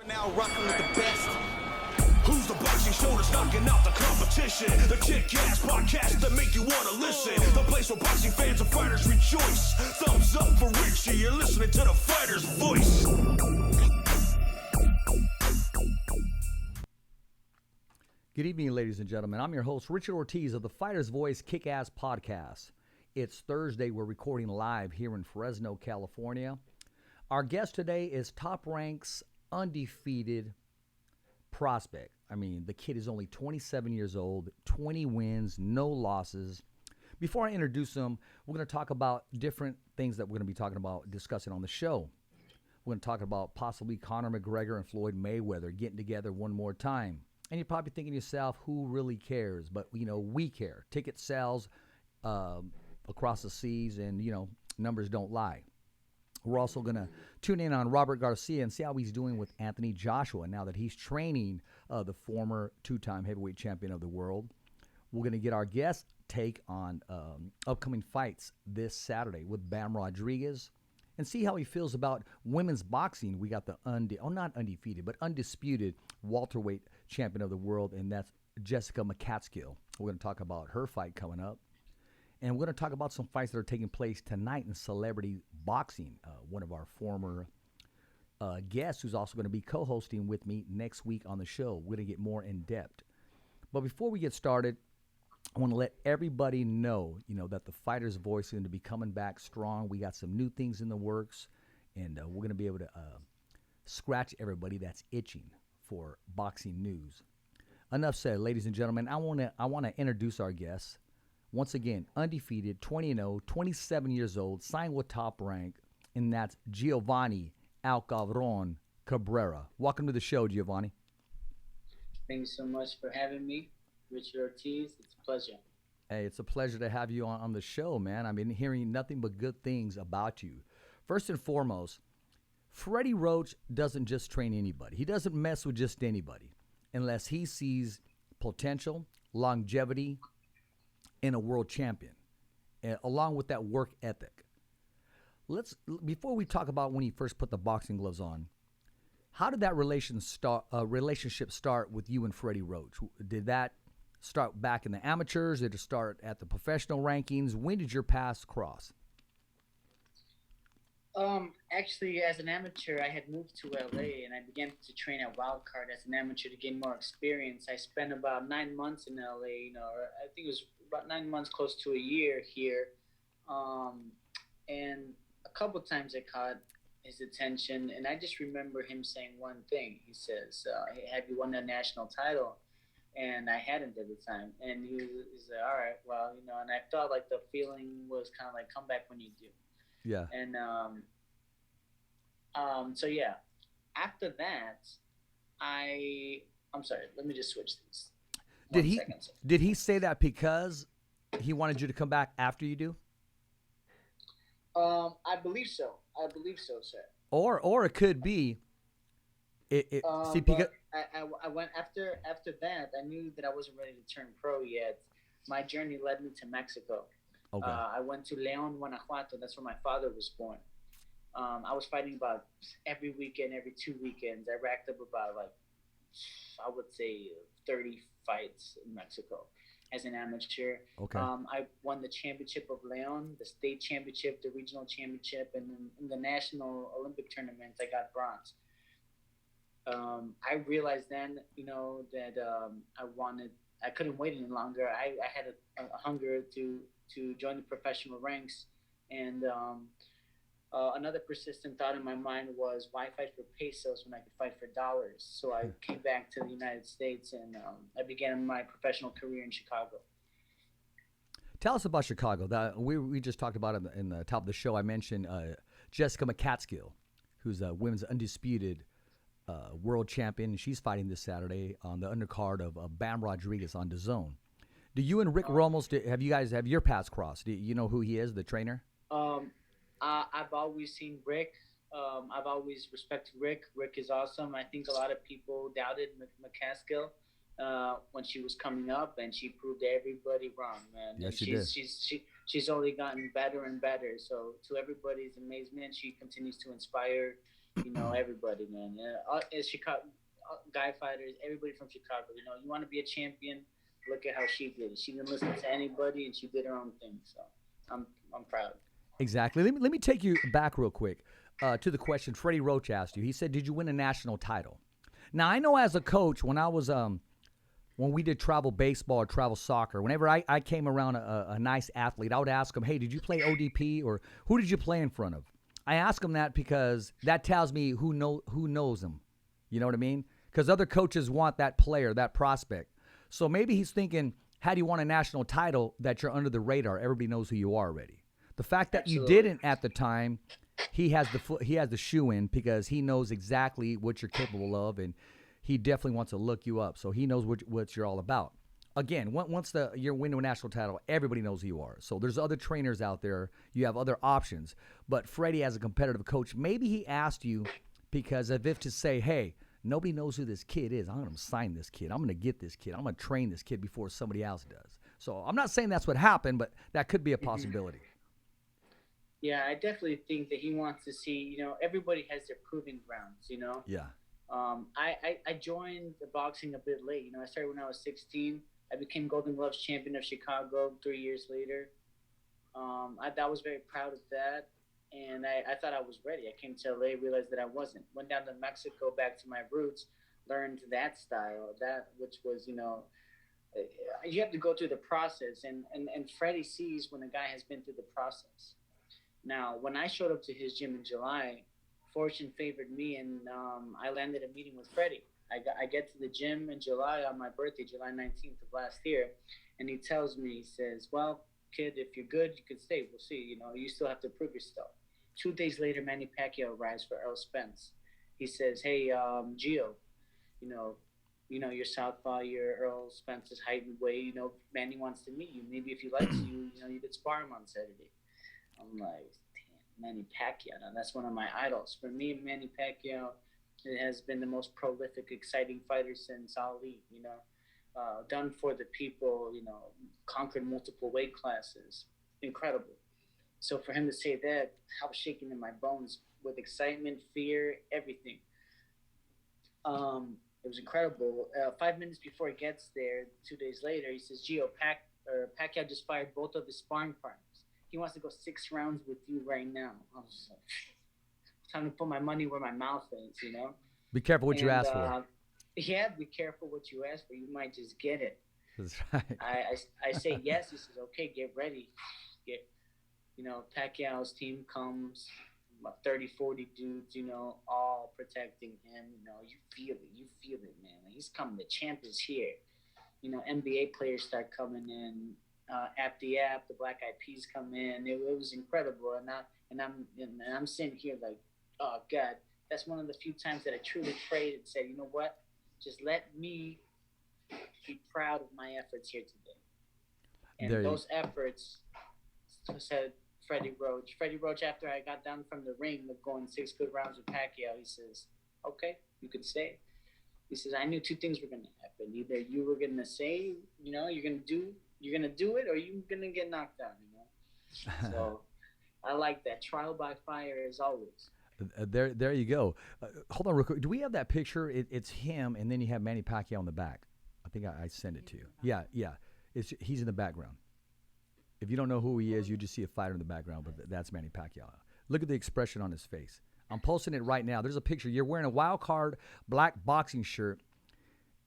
Now rocking with the best. Who's the boxing show that's knocking out the competition? The kick-ass podcast that make you want to listen. The place where boxing fans and fighters rejoice. Thumbs up for Richie, you're listening to the fighter's voice. Good evening, ladies and gentlemen. I'm your host, Richard Ortiz of the Fighter's Voice Kick-Ass Podcast. It's Thursday. We're recording live here in Fresno, California. Our guest today is Top Rank's undefeated prospect. I mean, the kid is only 27 years old, 20 wins, no losses. Before I introduce him, we're going to talk about different things that we're going to be discussing on the show. We're going to talk about possibly Conor McGregor and Floyd Mayweather getting together one more time. And you're probably thinking to yourself, who really cares? But, we care. Ticket sales across the seas and, numbers don't lie. We're also going to tune in on Robert Garcia and see how he's doing with Anthony Joshua now that he's training the former two-time heavyweight champion of the world. We're going to get our guest take on upcoming fights this Saturday with Bam Rodriguez and see how he feels about women's boxing. We got the not undefeated, but undisputed welterweight champion of the world, and that's Jessica McCaskill. We're going to talk about her fight coming up. And we're going to talk about some fights that are taking place tonight in celebrity boxing. One of our former guests who's also going to be co-hosting with me next week on the show. We're going to get more in depth. But before we get started, I want to let everybody know, that the Fighter's Voice is going to be coming back strong. We got some new things in the works, and we're going to be able to scratch everybody that's itching for boxing news. Enough said, ladies and gentlemen. I want to introduce our guests. Once again, undefeated, 20-0, 27 years old, signed with Top Rank, and that's Giovanni "El Cabron" Cabrera. Welcome to the show, Giovanni. Thank you so much for having me, Richard Ortiz. It's a pleasure. Hey, it's a pleasure to have you on the show, man. I've been hearing nothing but good things about you. First and foremost, Freddie Roach doesn't just train anybody. He doesn't mess with just anybody unless he sees potential, longevity, in a world champion, along with that work ethic. Before we talk about when he first put the boxing gloves on, how did that relationship start with you and Freddie Roach? Did that start back in the amateurs? Did it start at the professional rankings? When did your paths cross? Actually, as an amateur, I had moved to LA and I began to train at Wildcard as an amateur to gain more experience. I spent about 9 months in LA, I think it was about 9 months, close to a year here. And a couple times I caught his attention, and I just remember him saying one thing. He says, "Hey, have you won a national title?" And I hadn't at the time. And he's like, "All right, well, and I felt like the feeling was kind of like, come back when you do." Yeah. And so yeah, after that, I'm sorry, let me just switch these. Did he say that because he wanted you to come back after you do? I believe so. Sir. Or it could be. But I went after that. I knew that I wasn't ready to turn pro yet. My journey led me to Mexico. Okay. I went to León, Guanajuato. That's where my father was born. I was fighting about every weekend, every 2 weekends. I racked up about I would say 30 fights in Mexico as an amateur. Okay. I won the championship of León, the state championship, the regional championship, and then in the national Olympic tournaments, I got bronze. I realized then, that I couldn't wait any longer. I had a hunger to join the professional ranks, and another persistent thought in my mind was, why fight for pesos when I could fight for dollars? So I came back to the United States, and I began my professional career in Chicago. Tell us about Chicago. We just talked about it in the top of the show. I mentioned Jessica McCaskill, who's a women's undisputed world champion. She's fighting this Saturday on the undercard of Bam Rodriguez on DAZN. Do you and Rick Ramos, have your paths crossed? Do you know who he is, the trainer? I've always seen Rick. I've always respected Rick. Rick is awesome. I think a lot of people doubted McCaskill when she was coming up, and she proved everybody wrong, man. Yes, she did. She's only gotten better and better. So to everybody's amazement, she continues to inspire Everybody, man. It's Chicago guy fighters, everybody from Chicago. You want to be a champion. Look at how she did it. She didn't listen to anybody, and she did her own thing. So I'm proud. Exactly. Let me take you back real quick to the question Freddie Roach asked you. He said, "Did you win a national title?" Now I know as a coach, when I was when we did travel baseball or travel soccer, whenever I came around a nice athlete, I would ask him, "Hey, did you play ODP or who did you play in front of?" I ask him that because that tells me who knows him. You know what I mean? Because other coaches want that player, that prospect. So maybe he's thinking, had you won a national title, that you're under the radar. Everybody knows who you are already. The fact that Absolutely. you didn't at the time, he has the shoe in because he knows exactly what you're capable of, and he definitely wants to look you up. So he knows what you're all about. Again, once you're winning a national title, everybody knows who you are. So there's other trainers out there. You have other options. But Freddie, as a competitive coach, maybe he asked you because as if to say, hey, nobody knows who this kid is. I'm going to sign this kid. I'm going to get this kid. I'm going to train this kid before somebody else does. So I'm not saying that's what happened, but that could be a possibility. Yeah, I definitely think that he wants to see, everybody has their proving grounds, Yeah. I joined the boxing a bit late. I started when I was 16. I became Golden Gloves champion of Chicago 3 years later. I was very proud of that. And I thought I was ready. I came to LA, realized that I wasn't. Went down to Mexico, back to my roots, learned that style, which was, you have to go through the process. And Freddie sees when a guy has been through the process. Now, when I showed up to his gym in July, fortune favored me, and I landed a meeting with Freddie. I get to the gym in July on my birthday, July 19th of last year, and he tells me, he says, well, kid, if you're good, you can stay. We'll see. You still have to prove yourself. 2 days later, Manny Pacquiao arrives for Earl Spence. He says, hey, Gio, you're southpaw, you're Earl Spence's height and weight. Manny wants to meet you. Maybe if he likes you, you could spar him on Saturday. I'm like, damn, Manny Pacquiao. Now, that's one of my idols. For me, Manny Pacquiao has been the most prolific, exciting fighter since Ali, done for the people, conquered multiple weight classes. Incredible. So for him to say that, I was shaking in my bones with excitement, fear, everything. It was incredible. 5 minutes before he gets there, 2 days later, he says, Gio, Pacquiao just fired both of his sparring partners. He wants to go 6 rounds with you right now. I was just like, time to put my money where my mouth is, Be careful what you ask for. Yeah, be careful what you ask for. You might just get it. That's right. I say yes. He says, okay, get ready. Pacquiao's team comes, about 30, 40 dudes, all protecting him. You feel it, man. He's coming. The champ is here. NBA players start coming in. The Black Eyed Peas come in. It was incredible. And I'm sitting here like, oh God, that's one of the few times that I truly prayed and said, you know what? Just let me be proud of my efforts here today. And those efforts, said Freddie Roach. Freddie Roach, after I got down from the ring of going 6 good rounds with Pacquiao, he says, okay, you can stay. He says, I knew 2 things were going to happen. Either you were going to say, you're going to do it, or you're going to get knocked down, So I like that. Trial by fire as always. There you go. Hold on real quick. Do we have that picture? It's him, and then you have Manny Pacquiao in the back. I think I sent it to you. Yeah. He's in the background. If you don't know who he is, you just see a fighter in the background, but that's Manny Pacquiao. Look at the expression on his face. I'm posting it right now. There's a picture. You're wearing a wild card black boxing shirt,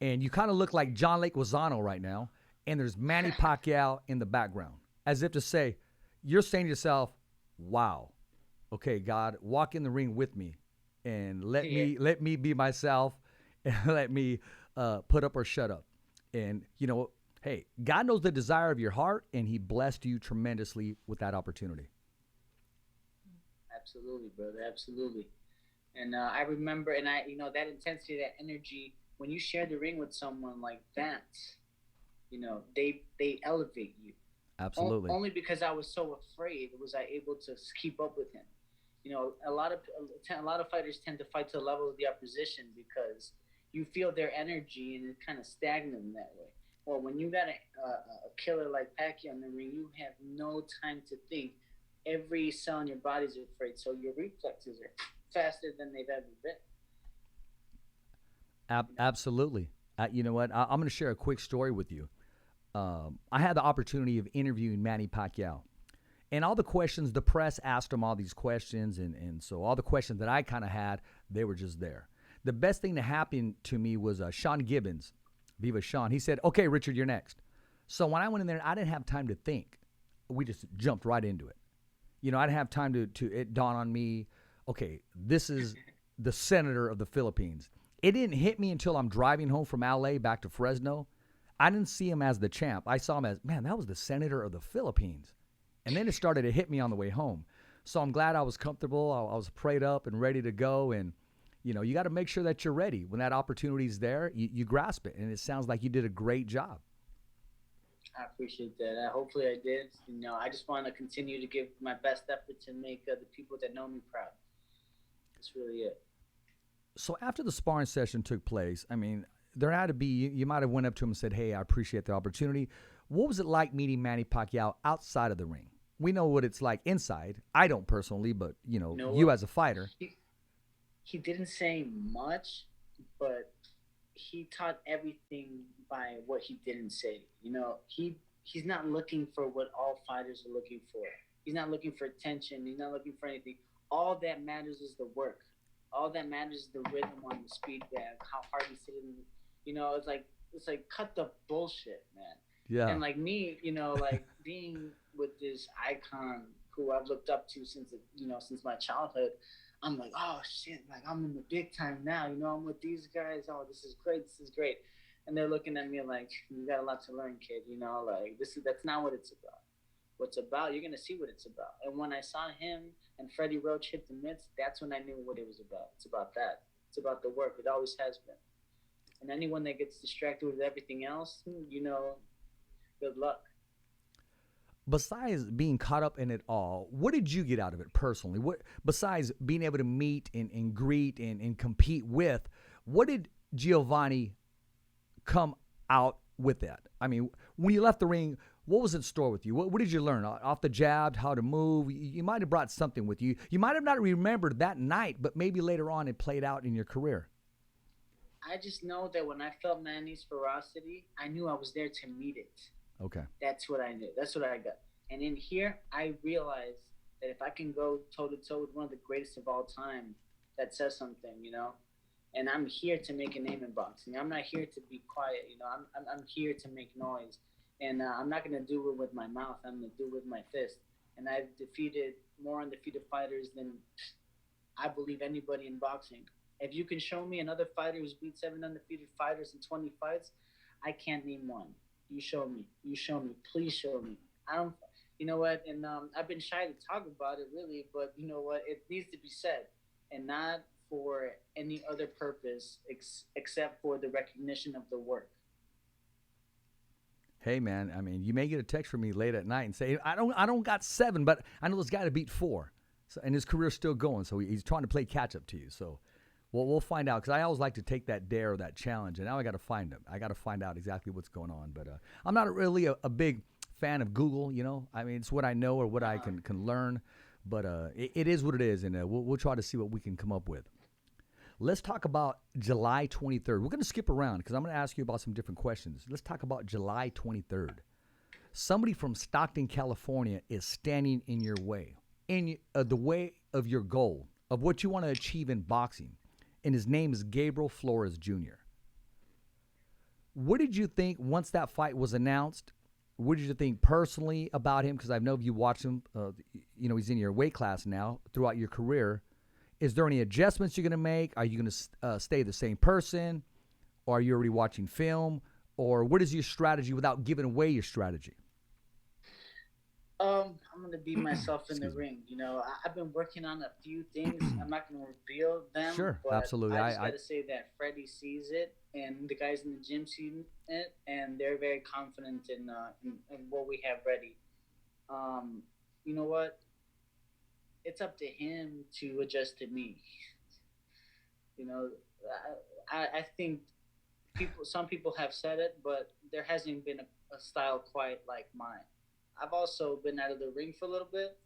and you kind of look like John Leguizamo right now, and there's Manny Pacquiao in the background, as if to say, you're saying to yourself, wow, okay, God, walk in the ring with me, and let me be myself, and let me put up or shut up. And, hey, God knows the desire of your heart, and he blessed you tremendously with that opportunity. Absolutely, brother. Absolutely. And I remember, and that intensity, that energy, when you share the ring with someone like that, they elevate you. Absolutely. Only because I was so afraid was I able to keep up with him. A lot of fighters tend to fight to the level of the opposition because you feel their energy and it's kind of stagnant in that way. Well, when you got a killer like Pacquiao in the ring, you have no time to think. Every cell in your body is afraid, so your reflexes are faster than they've ever been. Absolutely. You know what? I'm going to share a quick story with you. I had the opportunity of interviewing Manny Pacquiao. And all the questions, the press asked him all these questions. And so all the questions that I kind of had, they were just there. The best thing that happened to me was Sean Gibbons, Viva Sean. He said, okay, Richard, you're next. So when I went in there, I didn't have time to think. We just jumped right into it. You know, I didn't have time to it dawn on me, okay, this is the senator of the Philippines. It didn't hit me until I'm driving home from LA back to Fresno. I didn't see him as the champ. I saw him as, man, that was the senator of the Philippines. And then it started to hit me on the way home. So I'm glad I was comfortable. I was prayed up and ready to go. And, you know, you got to make sure that you're ready. When that opportunity is there, you grasp it. And it sounds like you did a great job. I appreciate that. Hopefully I did. You know, I just want to continue to give my best effort to make the people that know me proud. That's really it. So after the sparring session took place, I mean, there had to be, you might have went up to him and said, hey, I appreciate the opportunity. What was it like meeting Manny Pacquiao outside of the ring? We know what it's like inside. I don't personally, but, you know you as a fighter. He didn't say much, but he taught everything by what he didn't say. You know, he's not looking for what all fighters are looking for. He's not looking for attention. He's not looking for anything. All that matters is the work. All that matters is the rhythm on the speed bag, how hard he's hitting. You know, it's like cut the bullshit, man. Yeah. And like me, you know, like being with this icon who I've looked up to since my childhood, I'm like, oh shit, like I'm in the big time now. You know, I'm with these guys. Oh, this is great. This is great. And they're looking at me like, you got a lot to learn, kid. You know, like that's not what it's about. What's about, you're gonna see what it's about. And when I saw him and Freddie Roach hit the mitts, that's when I knew what it was about. It's about that. It's about the work. It always has been. And anyone that gets distracted with everything else, you know, good luck. Besides being caught up in it all, what did you get out of it personally? What, besides being able to meet and greet and compete with, what did Giovanni come out with that? I mean, when you left the ring, what was in store with you? What did you learn? Off the jab, how to move? You might have brought something with you. You might have not remembered that night, but maybe later on it played out in your career. I just know that when I felt Manny's ferocity, I knew I was there to meet it. Okay. That's what I knew. That's what I got. And in here, I realized that if I can go toe-to-toe with one of the greatest of all time, that says something, you know? And I'm here to make a name in boxing. I'm not here to be quiet, you know? I'm here to make noise. And I'm not going to do it with my mouth. I'm going to do it with my fist. And I've defeated more undefeated fighters than I believe anybody in boxing. If you can show me another fighter who's beat 7 undefeated fighters in 20 fights, I can't name one. You show me. You show me. Please show me. I don't, you know what? And I've been shy to talk about it, really, but you know what? It needs to be said, and not for any other purpose except for the recognition of the work. Hey man, I mean, you may get a text from me late at night and say, I don't got 7, but I know this guy to beat 4, so, and his career's still going, so he's trying to play catch up to you. So. Well, we'll find out, because I always like to take that dare or that challenge, and now I got to find him. I got to find out exactly what's going on. But I'm not really a big fan of Google, you know. I mean, it's what I know or what I can learn. But it is what it is, and we'll try to see what we can come up with. Let's talk about July 23rd. We're going to skip around because I'm going to ask you about some different questions. Let's talk about July 23rd. Somebody from Stockton, California is standing in your way, in the way of your goal, of what you want to achieve in boxing. And his name is Gabriel Flores Jr. What did you think once that fight was announced? What did you think personally about him? Because I know you watched him, you know, he's in your weight class now throughout your career. Is there any adjustments you're going to make? Are you going to stay the same person? Or are you already watching film? Or what is your strategy without giving away your strategy? I'm going to be myself in the ring. You know, I've been working on a few things. I'm not going to reveal them. Sure, but absolutely. I just got to say that Freddie sees it, and the guys in the gym see it, and they're very confident in what we have ready. You know what? It's up to him to adjust to me. You know, I think some people have said it, but there hasn't been a style quite like mine. I've also been out of the ring for a little bit,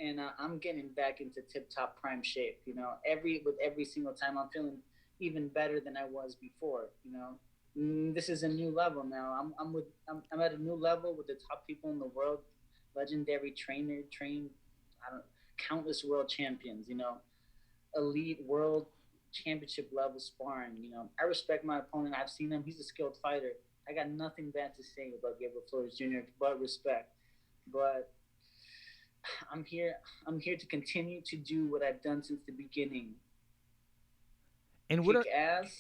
and I'm getting back into tip-top prime shape. You know, every single time I'm feeling even better than I was before. You know, this is a new level now. I'm at a new level with the top people in the world, legendary trained, I don't countless world champions. You know, elite world championship level sparring. You know, I respect my opponent. I've seen him. He's a skilled fighter. I got nothing bad to say about Gabriel Flores Jr. but respect. But I'm here. I'm here to continue to do what I've done since the beginning. And Kick ass,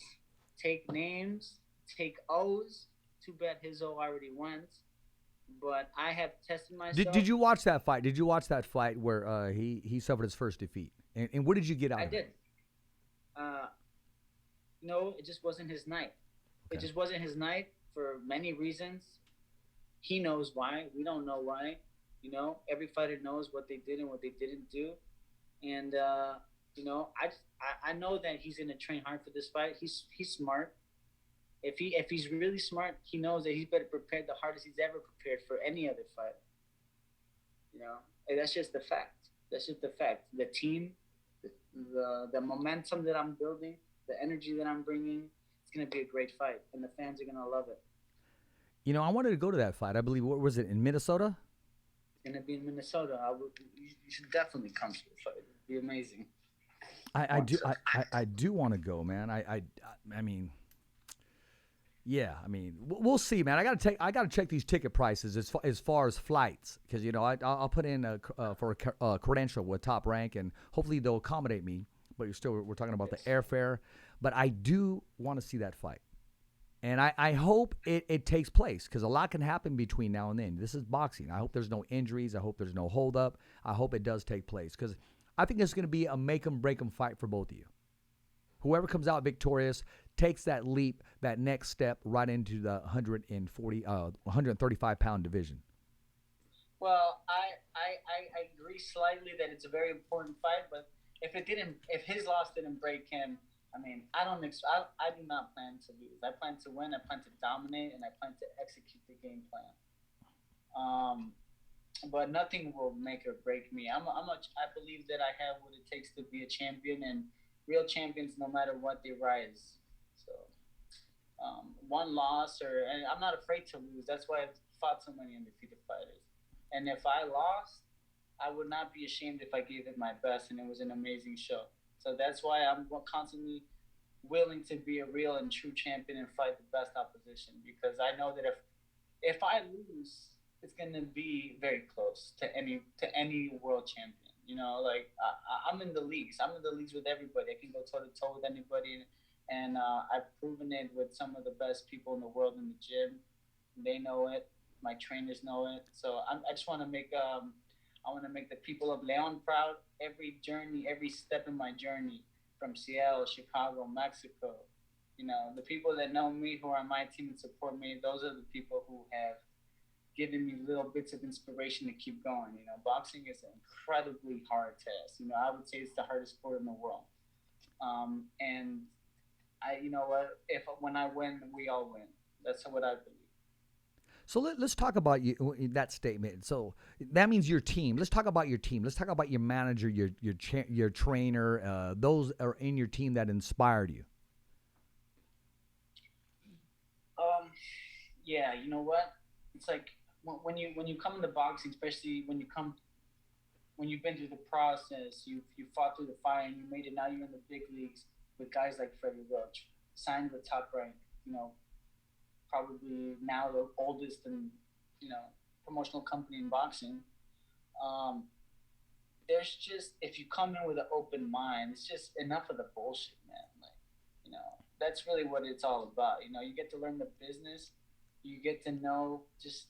take names, take O's. Too bad his O already went. But I have tested myself. Did you watch that fight? Did you watch that fight where he suffered his first defeat? And what did you get out of it? I did. No, it just wasn't his night. Okay. It just wasn't his night for many reasons. He knows why. We don't know why. You know, every fighter knows what they did and what they didn't do. And, you know, I know that he's going to train hard for this fight. He's smart. If he's really smart, he knows that he's better prepared the hardest he's ever prepared for any other fight. You know, and that's just the fact. That's just the fact. The team, the momentum that I'm building, the energy that I'm bringing, it's going to be a great fight, and the fans are going to love it. You know, I wanted to go to that fight. I believe, what was it, in Minnesota? It's going to be in Minnesota. You should definitely come to the fight. It'd be amazing. I do want to go, man. I mean, yeah. I mean, we'll see, man. I got to check these ticket prices as far as flights, because you know I'll put in for a credential with Top Rank, and hopefully they'll accommodate me. But we're talking about the airfare. But I do want to see that fight. And I hope it takes place, because a lot can happen between now and then. This is boxing. I hope there's no injuries. I hope there's no holdup. I hope it does take place, because I think it's going to be a make-em-break-em fight for both of you. Whoever comes out victorious takes that leap, that next step right into the 135-pound division. Well, I agree slightly that it's a very important fight, but if his loss didn't break him, I mean, I do not plan to lose. I plan to win. I plan to dominate, and I plan to execute the game plan. But nothing will make or break me. I believe that I have what it takes to be a champion, and real champions, no matter what, they rise. So, one loss, and I'm not afraid to lose. That's why I've fought so many undefeated fighters. And if I lost, I would not be ashamed if I gave it my best, and it was an amazing show. So that's why I'm constantly willing to be a real and true champion and fight the best opposition, because I know that if I lose, it's going to be very close to any world champion. You know, like I'm in the leagues. I'm in the leagues with everybody. I can go toe-to-toe with anybody, and I've proven it with some of the best people in the world in the gym. They know it. My trainers know it. So I just want to make the people of Leon proud. Every journey, every step in my journey, from Seattle, Chicago, Mexico, you know, the people that know me, who are on my team and support me, those are the people who have given me little bits of inspiration to keep going. You know, boxing is an incredibly hard test. You know, I would say it's the hardest sport in the world. And you know what? When I win, we all win. That's what I believe. So let's talk about that statement. So that means your team. Let's talk about your team. Let's talk about your manager, your trainer, those are in your team that inspired you. Yeah, you know what? It's like when you come into boxing, especially when you've been through the process, you fought through the fire and you made it. Now you're in the big leagues with guys like Freddie Roach, signed with Top Rank. You know, probably now the oldest and, you know, promotional company in boxing. There's just, if you come in with an open mind, it's just enough of the bullshit, man. Like, you know, that's really what it's all about. You know, you get to learn the business. You get to know just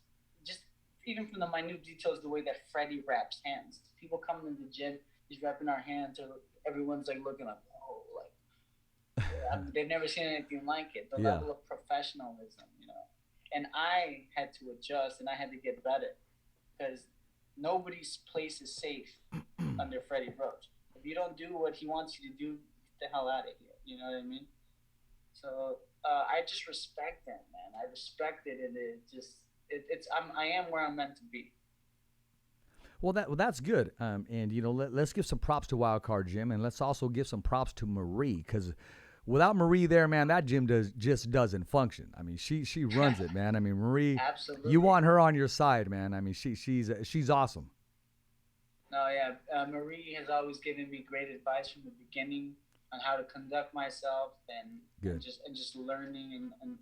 even from the minute details, the way that Freddie wraps hands. People come in the gym, he's wrapping our hands, or everyone's like looking like, oh, like, they've never seen anything like it. The level of professionalism, you know. And I had to adjust, and I had to get better, because nobody's place is safe under Freddie Roach. If you don't do what he wants you to do, get the hell out of here. You know what I mean? So I just respect him, man. I respect it, and I am where I'm meant to be. That's good. And let's give some props to Wild Card Gym, and let's also give some props to Marie, because without Marie there, man, that gym just doesn't function. I mean, she runs it, man. I mean, Marie, Absolutely. you want her on your side, man. I mean, she's awesome. No, yeah, Marie has always given me great advice from the beginning on how to conduct myself and just learning and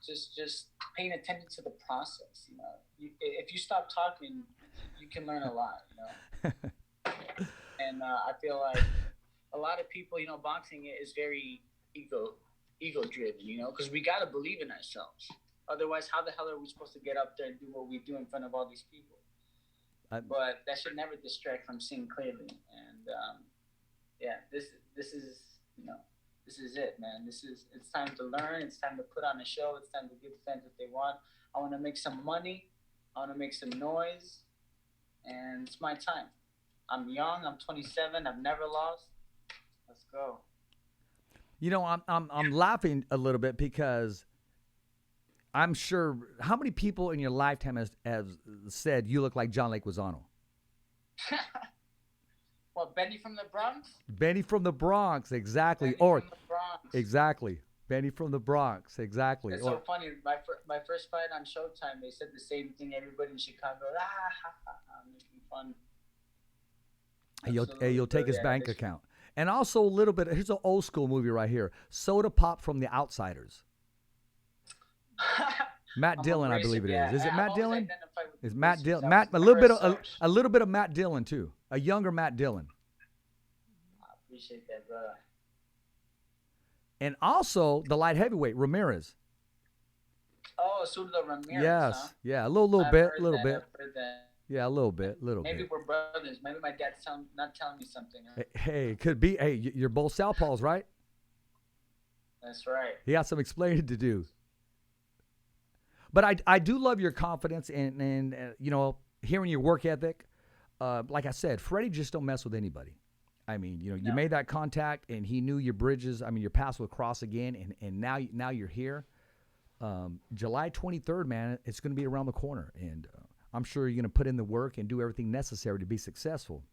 just paying attention to the process. If you stop talking, you can learn a lot. And I feel like a lot of people, boxing is very ego driven. Because we gotta believe in ourselves. Otherwise, how the hell are we supposed to get up there and do what we do in front of all these people? But that should never distract from seeing clearly. And this is it, man. It's time to learn. It's time to put on a show. It's time to give fans what they want. I want to make some money. I want to make some noise, and it's my time. I'm young. I'm 27. I've never lost. Let's go. I'm laughing a little bit because I'm sure, how many people in your lifetime has said you look like John Leguizamo? What, Benny from the Bronx? Benny from the Bronx, exactly. Benny from the Bronx. Exactly. Benny from the Bronx, exactly. It's so funny. My first fight on Showtime, they said the same thing. Everybody in Chicago, making fun. You'll take his bank account. And also a little bit, here's an old school movie right here, Soda Pop from The Outsiders. Matt Dillon, I believe it is. Is it Matt Dillon? Is Matt Dillon? A little bit of Matt Dillon too. A younger Matt Dillon. I appreciate that, brother. And also the light heavyweight Ramirez. Oh, Surdo Ramirez. Yes, huh? Yeah, a little bit. Yeah, a little bit. Maybe we're brothers. Maybe my dad's not telling me something. Huh? Hey, it could be. Hey, you're both southpaws, right? That's right. He has some explaining to do. But I do love your confidence and hearing your work ethic. Like I said, Freddie just don't mess with anybody. I mean, you made that contact, and he knew your bridges. I mean, your paths would cross again, and now you're here. July 23rd, man, it's going to be around the corner, and I'm sure you're going to put in the work and do everything necessary to be successful.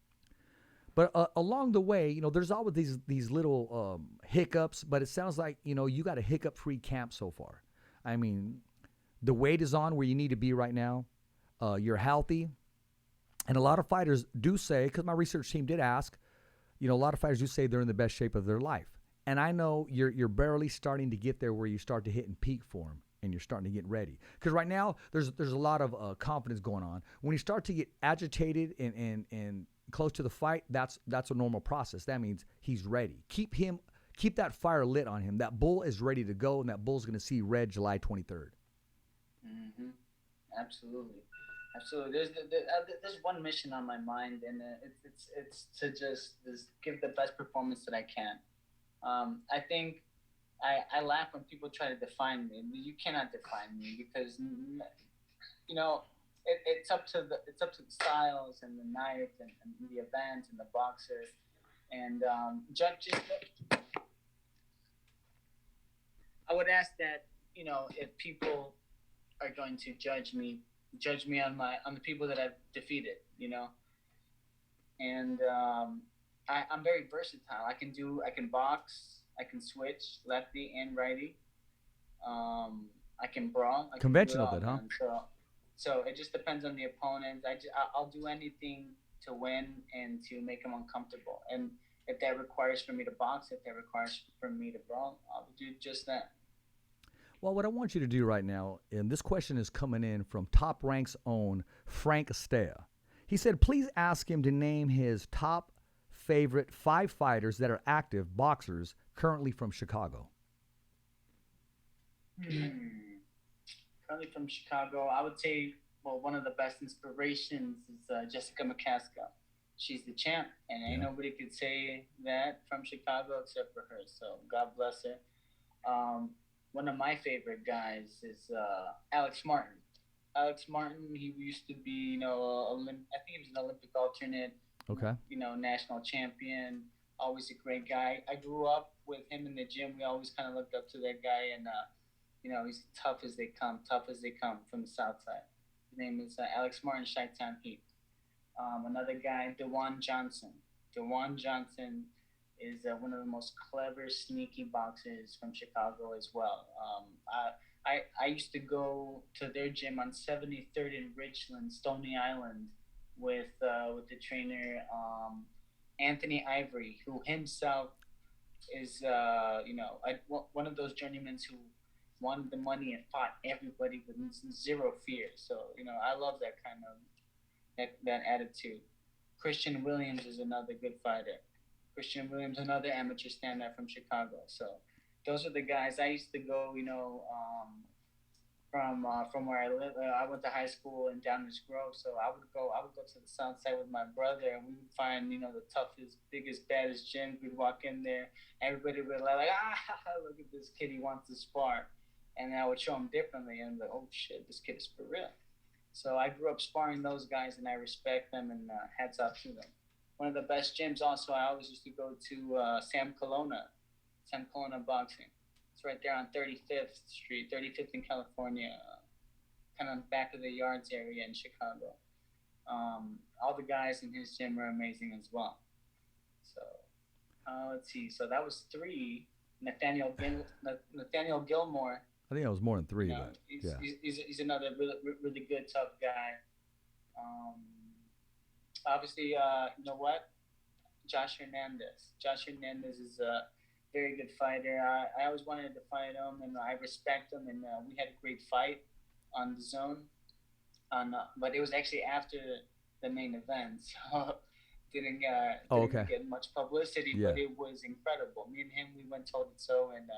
But along the way, there's always these little hiccups, but it sounds like, you got a hiccup-free camp so far. I mean, the weight is on where you need to be right now. You're healthy. And a lot of fighters do say, because my research team did ask, a lot of fighters do say they're in the best shape of their life. And I know you're barely starting to get there where you start to hit in peak form and you're starting to get ready. Because right now, there's a lot of confidence going on. When you start to get agitated and close to the fight, that's a normal process. That means he's ready. Keep that fire lit on him. That bull is ready to go, and that bull's going to see red July 23rd. Mm-hmm. Absolutely. There's one mission on my mind, and it's to just give the best performance that I can. I think I laugh when people try to define me. You cannot define me because it's up to the styles and the night and the events and the boxers and judges. I would ask that if people are going to judge me on the people that I've defeated, and I'm very versatile. I can box, I can switch lefty and righty. I can brawl. Conventional, then, huh? So it just depends on the opponent. I'll do anything to win and to make them uncomfortable. And if that requires for me to box, if that requires for me to brawl, I'll do just that. Well, what I want you to do right now, and this question is coming in from Top Rank's own Frank Estea. He said, please ask him to name his top favorite 5 fighters that are active boxers currently from Chicago. Currently from Chicago, I would say, one of the best inspirations is Jessica McCaskill. She's the champ, and ain't nobody could say that from Chicago except for her. So God bless her. One of my favorite guys is Alex Martin. Alex Martin, he used to be, I think he was an Olympic alternate. Okay. National champion. Always a great guy. I grew up with him in the gym. We always kind of looked up to that guy, and he's tough as they come from the South Side. His name is Alex Martin Shaitan Heat. Another guy, Dejuan Johnson. Dejuan Johnson is one of the most clever, sneaky boxers from Chicago as well. I used to go to their gym on 73rd in Richland, Stony Island, with the trainer Anthony Ivory, who himself is one of those journeymen who wanted the money and fought everybody with zero fear. So I love that kind of that attitude. Christian Williams is another good fighter. Christian Williams, another amateur standout from Chicago. So those are the guys I used to go. From where I live, I went to high school in Downers Grove. So I would go to the south side with my brother, and we would find the toughest, biggest, baddest gyms. We'd walk in there, everybody would be like, look at this kid, he wants to spar, and I would show him differently, and I'm like, oh shit, this kid is for real. So I grew up sparring those guys, and I respect them, and hats off to them. One of the best gyms also, I always used to go to Sam Colonna Boxing. It's right there on 35th Street, 35th in California, kind of back of the yards area in Chicago. All the guys in his gym are amazing as well. So let's see. So that was 3. Nathaniel Gilmore. I think it was more than 3. But he's another really good, tough guy. Obviously, you know what? Josh Hernandez. Josh Hernandez is a very good fighter. I always wanted to fight him, and I respect him. And we had a great fight on the zone. But it was actually after the main event, so didn't get much publicity. Yeah. But it was incredible. Me and him, we went toe to toe, and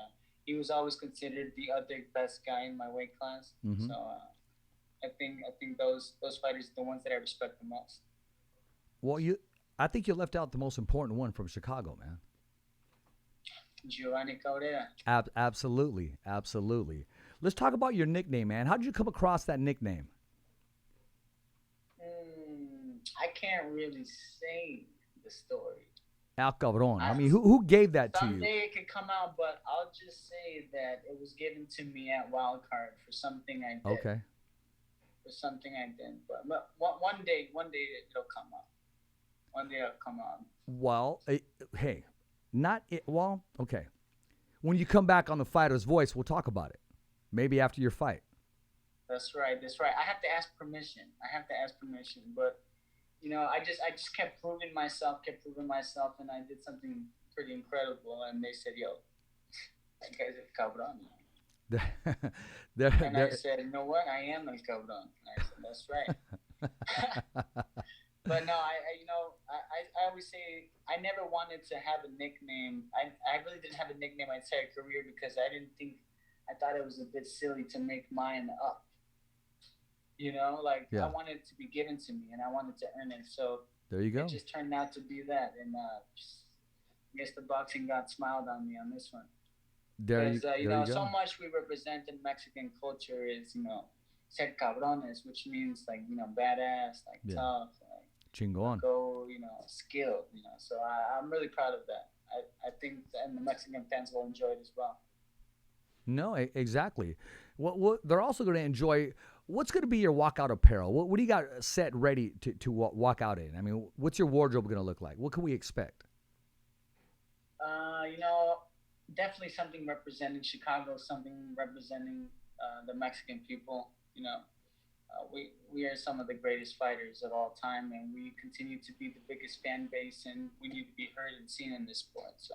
he was always considered the other best guy in my weight class. Mm-hmm. So I think those fighters are the ones that I respect the most. Well, I think you left out the most important one from Chicago, man. Giovanni Cabrera. Absolutely. Let's talk about your nickname, man. How did you come across that nickname? I can't really say the story. El Cabron. I mean, who gave that to you? Someday it could come out, but I'll just say that it was given to me at Wildcard for something I did. Okay. For something I did, but one day it'll come out. One day it'll come out. Well, hey, okay. When you come back on the Fighter's Voice, we'll talk about it. Maybe after your fight. That's right. I have to ask permission. But I just kept proving myself, and I did something pretty incredible. And they said, "Yo, that guy's a cabron." And I said, "You know what? I am a cabron." And I said, "That's right." But no, I always say I never wanted to have a nickname. I really didn't have a nickname my entire career because I thought it was a bit silly to make mine up. I wanted it to be given to me, and I wanted to earn it. So there you go. It just turned out to be that, and I guess the boxing god smiled on me on this one. Because so much we represent in Mexican culture is ser cabrones, which means badass, tough, chingón, skilled. So I'm really proud of that. I think and the Mexican fans will enjoy it as well. No, exactly. What they're also going to enjoy. What's going to be your walkout apparel? What do you got set ready to walk out in? I mean, what's your wardrobe going to look like? What can we expect? Definitely something representing Chicago, something representing the Mexican people. We are some of the greatest fighters of all time, and we continue to be the biggest fan base, and we need to be heard and seen in this sport. So.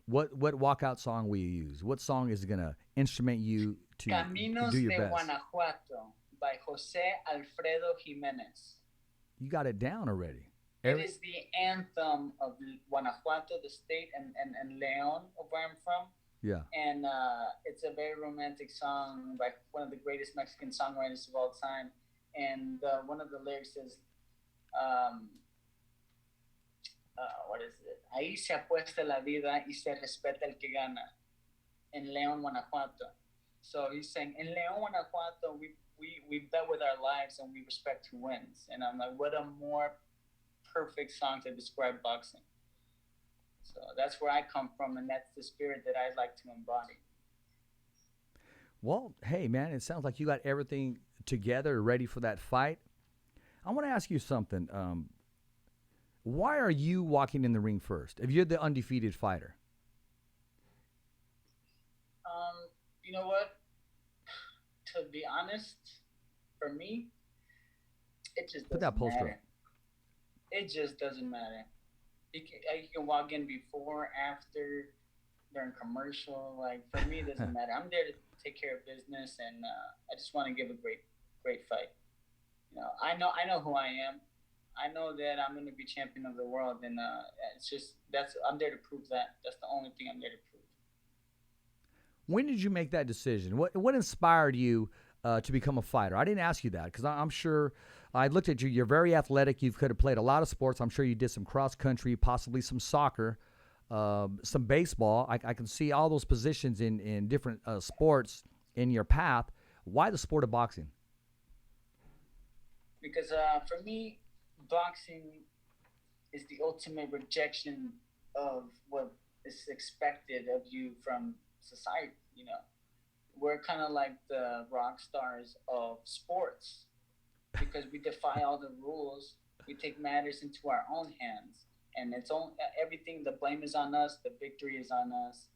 What walkout song will you use? What song is going to instrument you to Caminos do your de best? Guanajuato by Jose Alfredo Jimenez. You got it down already. It is the anthem of Guanajuato, the state, and León, where I'm from. Yeah. And it's a very romantic song by one of the greatest Mexican songwriters of all time. And one of the lyrics is, what is it? Ahí se apuesta la vida y se respeta el que gana. In León, Guanajuato. So he's saying, in León, Guanajuato, we bet with our lives and we respect who wins. And I'm like, what a more perfect song to describe boxing. So that's where I come from, and that's the spirit that I like to embody. Well, hey, man, it sounds like you got everything together, ready for that fight. I want to ask you something. Why are you walking in the ring first if you're the undefeated fighter? You know what? To be honest, for me, it just Put that doesn't poster up. matter. It just doesn't matter. You can walk in before, after, during commercial. Like, for me, it doesn't matter. I'm there to take care of business, and I just want to give a great fight. You know, I know who I am. I know that I'm going to be champion of the world, and it's just I'm there to prove that. That's the only thing I'm there to prove. When did you make that decision? What inspired you to become a fighter? I didn't ask you that because I'm sure I looked at you. You're very athletic. You could have played a lot of sports. I'm sure you did some cross country, possibly some soccer, some baseball. I can see all those positions in different sports in your path. Why the sport of boxing? Because for me, boxing is the ultimate rejection of what is expected of you from society. You know, we're kind of like the rock stars of sports because we defy all the rules. We take matters into our own hands, and it's on everything. The blame is on us. The victory is on us.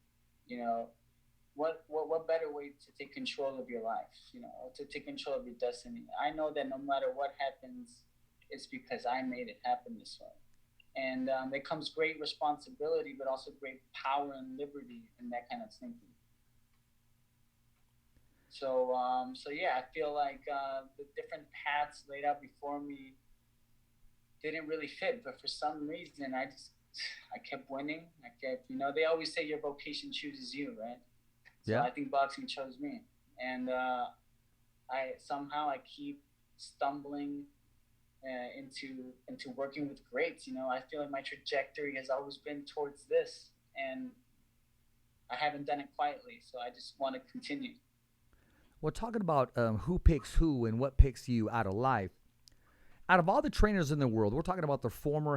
You know, what better way to take control of your life? You know, to take control of your destiny. I know that no matter what happens, it's because I made it happen this way. And it comes great responsibility, but also great power and liberty in that kind of thinking. So yeah, I feel like the different paths laid out before me didn't really fit, but for some reason, I kept winning. They always say your vocation chooses you, right? So Yeah. I think boxing chose me, and I keep stumbling into working with greats. You know, I feel like my trajectory has always been towards this, and I haven't done it quietly. So I just want to continue. Well, talking about who picks who and what picks you out of life. Out of all the trainers in the world, we're talking about the former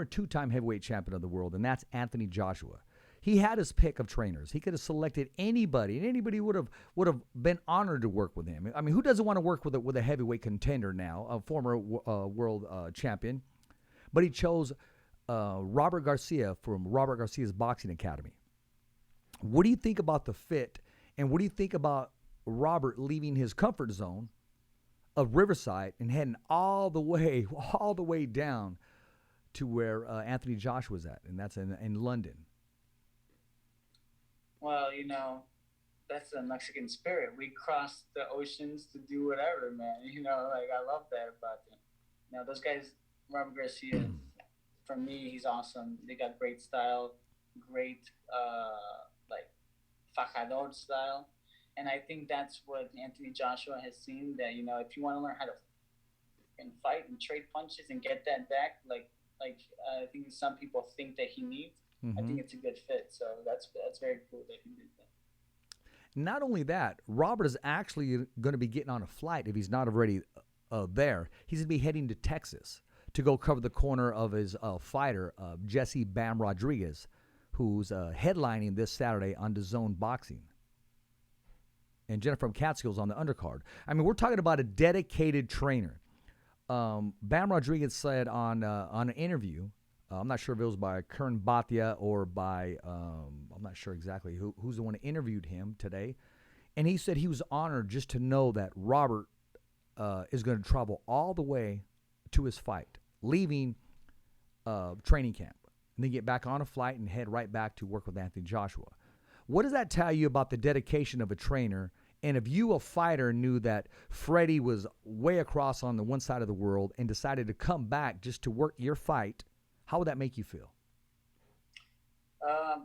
two-time heavyweight champion of the world, and that's Anthony Joshua. He had his pick of trainers. He could have selected anybody, and anybody would have been honored to work with him. I mean, who doesn't want to work with a heavyweight contender now, a former world champion? But he chose Robert Garcia from Robert Garcia's Boxing Academy. What do you think about the fit, and what do you think about Robert leaving his comfort zone of Riverside and heading all the way down to where Anthony Joshua's at, and that's in London? Well, you know, that's the Mexican spirit. We cross the oceans to do whatever, man. You know, like, I love that about them. You know, those guys, Robert Garcia, for me, he's awesome. They got great style, great, like, fajador style. And I think that's what Anthony Joshua has seen, that, you know, if you want to learn how to fight and trade punches and get that back, like I think some people think that he needs, I think it's a good fit. So that's very cool that he did that. Not only that, Robert is actually going to be getting on a flight if he's not already there. He's going to be heading to Texas to go cover the corner of his fighter, Jesse Bam Rodriguez, who's headlining this Saturday on DAZN Boxing. And Jennifer Catskill's on the undercard. I mean, we're talking about a dedicated trainer. Bam Rodriguez said on an interview, I'm not sure if it was by Kern Bhatia or by, I'm not sure exactly who's the one who interviewed him today. And he said he was honored just to know that Robert is going to travel all the way to his fight, leaving training camp, and then get back on a flight and head right back to work with Anthony Joshua. What does that tell you about the dedication of a trainer? And if you, a fighter, knew that Freddie was way across on the one side of the world and decided to come back just to work your fight, how would that make you feel? It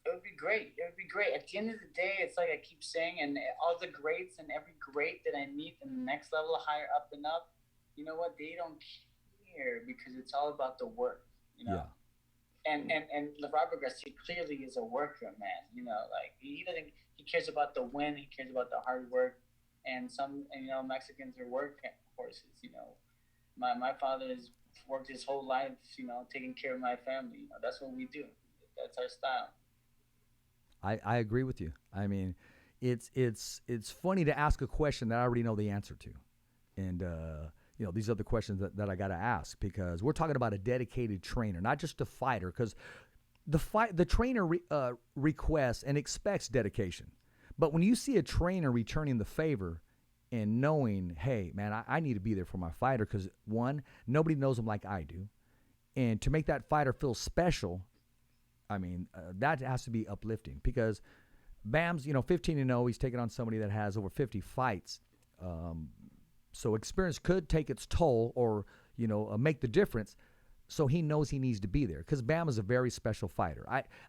would be great. It would be great. At the end of the day, it's like I keep saying, and all the greats and every great that I meet in the next level, higher up and up, you know what? They don't care because it's all about the work, you know? Yeah. And Robert Garcia clearly is a worker, man. You know, like he cares about the win. He cares about the hard work. And Mexicans are work horses. You know, my father has worked his whole life, you know, taking care of my family. You know, that's what we do. That's our style. I agree with you. I mean, it's funny to ask a question that I already know the answer to, and these are the questions that I got to ask, because we're talking about a dedicated trainer, not just a fighter, because the trainer requests and expects dedication, but when you see a trainer returning the favor and knowing, hey man, I need to be there for my fighter, because one, nobody knows him like I do, and to make that fighter feel special, I mean that has to be uplifting, because Bam's 15-0. He's taking on somebody that has over 50 fights. So experience could take its toll, or make the difference. So he knows he needs to be there, because Bam is a very special fighter.